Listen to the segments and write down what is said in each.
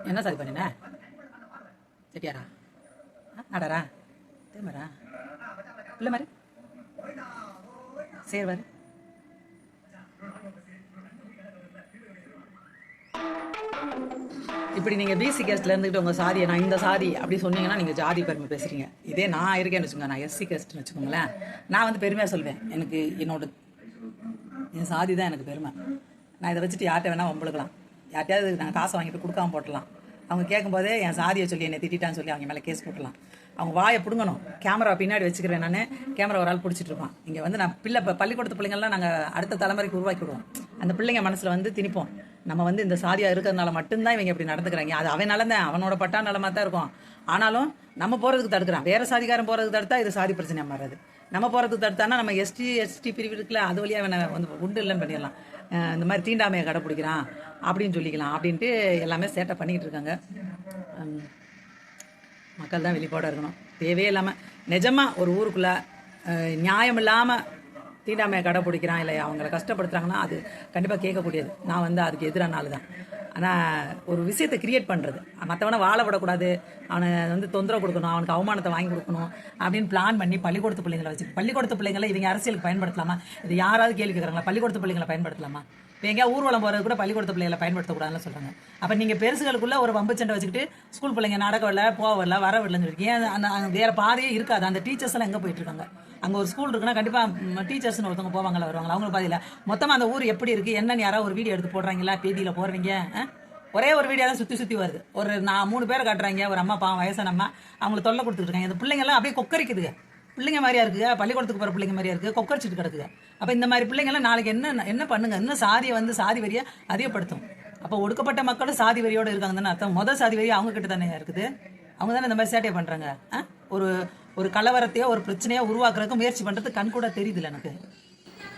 என்ன சாதி பண்ணின? செட்டியாரா? நாடாரா? தேமரா? இல்லை மாதிரி சேர்வார். இப்படி நீங்கள் பிசி கேஸ்ட்டில் இருந்துக்கிட்டு உங்கள் சாதியை நான் இந்த சாதி அப்படி சொன்னீங்கன்னா நீங்கள் ஜாதி பெருமை பேசுகிறீங்க. இதே நான் இருக்கேன்னு வச்சுக்கோங்க, நான் எஸ்சி கேஸ்ட்னு வச்சுக்கோங்களேன், நான் வந்து பெருமையாக சொல்வேன். எனக்கு என் சாதி தான் எனக்கு பெருமை. நான் இதை வச்சுட்டு யார்கிட்ட வேணால் வம்பளுக்கலாம், யார்ட்டையாவது நான் காசை வாங்கிட்டு கொடுக்காம போட்டலாம். அவங்க கேட்கும்போதே என் சாதியை சொல்லி என்னை திட்டான்னு சொல்லி அவங்க மேலே கேஸ் போட்டலாம். அவங்க வாயை பிடுங்கணும். கேமரா பின்னாடி வச்சுக்கிறேன் நான், கேமரா ஒரு ஆள் பிடிச்சிட்டு இருப்பான். இங்கே வந்து நான் பள்ளிக்கூடத்து பிள்ளைங்கள்லாம் நாங்கள் அடுத்த தலைமுறைக்கு உருவாக்கி விடுவோம். அந்த பிள்ளைங்க மனசில் வந்து திணிப்போம், நம்ம வந்து இந்த சாதியாக இருக்கிறதுனால மட்டும்தான் இவங்க இப்படி நடந்துக்கிறாங்க. அது அவன் நலந்தான், அவனோட பட்டா நலமாக தான் இருக்கும். ஆனாலும் நம்ம போகிறதுக்கு தடுக்கிறான். வேறு சாதிக்காரன் போகிறதுக்கு தடுத்தா இது சாதி பிரச்சனையாக மாறாது. நம்ம போகிறதுக்கு தடுத்தானா நம்ம எஸ்டி பிரிவு இருக்குல்ல, அது வழியாக அவனை வந்து உண்டு இல்லைன்னு பண்ணிடலாம். இந்த மாதிரி தீண்டாமையை கடைப்பிடிக்கிறான் அப்படின்னு சொல்லிக்கலாம் அப்படின்ட்டு எல்லாமே சேட்டை பண்ணிக்கிட்டு இருக்காங்க. மக்கள் தான் வெளிப்பாடாக இருக்கணும். தேவையே இல்லாமல் நிஜமாக ஒரு ஊருக்குள்ளே நியாயம் இல்லாமல் தீண்டாமையை கடைப்பிடிக்கிறான் இல்லை அவங்கள கஷ்டப்படுத்துகிறாங்கன்னா அது கண்டிப்பாக கேட்கக்கூடியது. நான் வந்து அதுக்கு எதிரான ஆள் தான். ஆனால் ஒரு விஷயத்தை கிரியேட் பண்ணுறது, மற்றவனை வாழ விடக்கூடாது, அவனை வந்து தொந்தரவு கொடுக்கணும், அவனுக்கு அவமானத்தை வாங்கி கொடுக்கணும் அப்படின்னு பிளான் பண்ணி பள்ளிக்கூடத்து பிள்ளைங்களை வச்சு பள்ளிக்கூடத்து பிள்ளைங்களை இவங்க அரசியலுக்கு பயன்படுத்தலாமா? இது யாராவது கேள்வி கேட்குறாங்களா? பள்ளிக்கூடத்து பிள்ளைங்களை பயன்படுத்தலாமா? இப்போ எங்கேயா ஊர்வலம் போகிறது கூட பள்ளிக்கூடத்து பிள்ளைகளை பயன்படுத்தக்கூடாதுன்னு சொல்கிறாங்க. அப்போ நீங்கள் பெருசுகளுக்குள்ளே ஒரு வம்பு சண்டை வச்சுக்கிட்டு ஸ்கூல் பிள்ளைங்க நடக்க வரல, போக வரல, வர வரலன்னு இருக்கீங்க. அந்த வேறு பாதையே இருக்காது. அந்த டீச்சர்ஸ் எல்லாம் எங்கே போயிட்டுருக்காங்க? அங்கே ஒரு ஸ்கூல் இருக்குன்னா கண்டிப்பாக டீச்சர்ஸ்னு ஒருத்தவங்க போவாங்களா வருவாங்களா? அவங்களுக்கு பாதியில் மொத்தமாக அந்த ஊர் எப்படி இருக்குது என்னன்னு யாராவது ஒரு வீடியோ எடுத்து போடுறாங்களா? பேதியில் போடுறீங்க, ஒரே ஒரு வீடியோ தான் சுற்றி வருது. ஒரு 3 பேர் காட்டுறாங்க, ஒரு அம்மா பாவம் வயசான அம்மா, அவங்களுக்கு தொல்லை கொடுத்துருக்காங்க. இந்த பிள்ளைங்கள்லாம் அப்படியே கொக்கரிக்குதுங்க. பிள்ளைங்க மாதிரியா இருக்குங்க, பள்ளிக்கூடத்துக்கு போகிற பிள்ளைங்க மாதிரியா இருக்குது, கொக்கரிச்சிட்டு கிடக்குது. அப்போ இந்த மாதிரி பிள்ளைங்கள்லாம் நாளைக்கு என்ன பண்ணுங்க? இன்னும் சாதியை வந்து சாதி வரியை அதிகப்படுத்தும். அப்போ ஒடுக்கப்பட்ட மக்களும் சாதி வரியோடு இருக்காங்க தானே அர்த்தம். முதல் சாதி வரி அவங்க கிட்ட தானே இருக்குது. அவங்க தானே இந்த மாதிரி சேட்டையை பண்ணுறாங்க. ஒரு கலவரத்தையோ ஒரு பிரச்சனையோ உருவாக்குறதுக்கு முயற்சி பண்ணுறது கண் கூட தெரியுதுல்ல எனக்கு.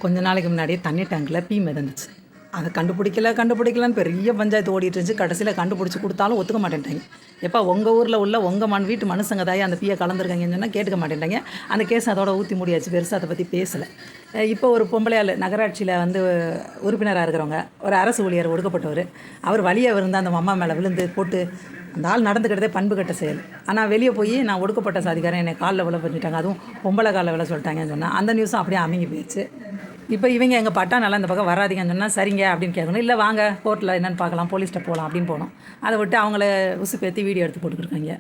கொஞ்ச நாளைக்கு முன்னாடியே தண்ணி டேங்கில் பீ மிதந்துச்சு. அதை கண்டுபிடிக்கலான்னு பெரிய பஞ்சாயத்து ஓடிட்டு இருந்துச்சு. கடைசியில் கண்டுபிடிச்சி கொடுத்தாலும் ஒத்துக்க மாட்டேன்ட்டாங்க. எப்போ உங்கள் ஊரில் உள்ள உங்கள் வீட்டு மனுஷங்க தாயே அந்த பீயை கலந்துருக்காங்கன்னு சொன்னால் கேட்டுக்க மாட்டேன்ட்டாங்க. அந்த கேஸ் அதோட ஊற்றி முடியாச்சு, பெருசாக அதை பற்றி பேசலை. இப்போ ஒரு பொம்பளையால் நகராட்சியில் வந்து உறுப்பினராக இருக்கிறவங்க, ஒரு அரசு ஊழியர் ஒடுக்கப்பட்டவர், அவர் வழியை வந்து அந்த அம்மா மேலே விழுந்து போட்டு அந்த ஆள் நடந்துக்கிட்டதே பண்பு கட்ட செயல். ஆனால் வெளியே போய் நான் ஒடுக்கப்பட்ட சாதிக்காரன் என்னை காலில் விழ பண்ணிட்டாங்க, அதுவும் பொம்பளை காலில் விழ சொல்லிட்டாங்கன்னு சொன்னால் அந்த நியூஸும் அப்படியே அமைங்கி போயிடுச்சு. இப்போ இவங்க எங்கள் பட்டா நல்லா இந்த பக்கம் வராதிங்கன்னு சொன்னால் சரிங்க அப்படின்னு கேட்கணும். இல்லை வாங்க கோர்ட்டில் என்னென்னு பார்க்கலாம், போலீஸ்கிட்ட போகலாம் அப்படின்னு போனோம். அதை விட்டு அவங்கள உசுப்பேற்றி வீடியோ எடுத்து போட்டுக்கிருக்காங்க.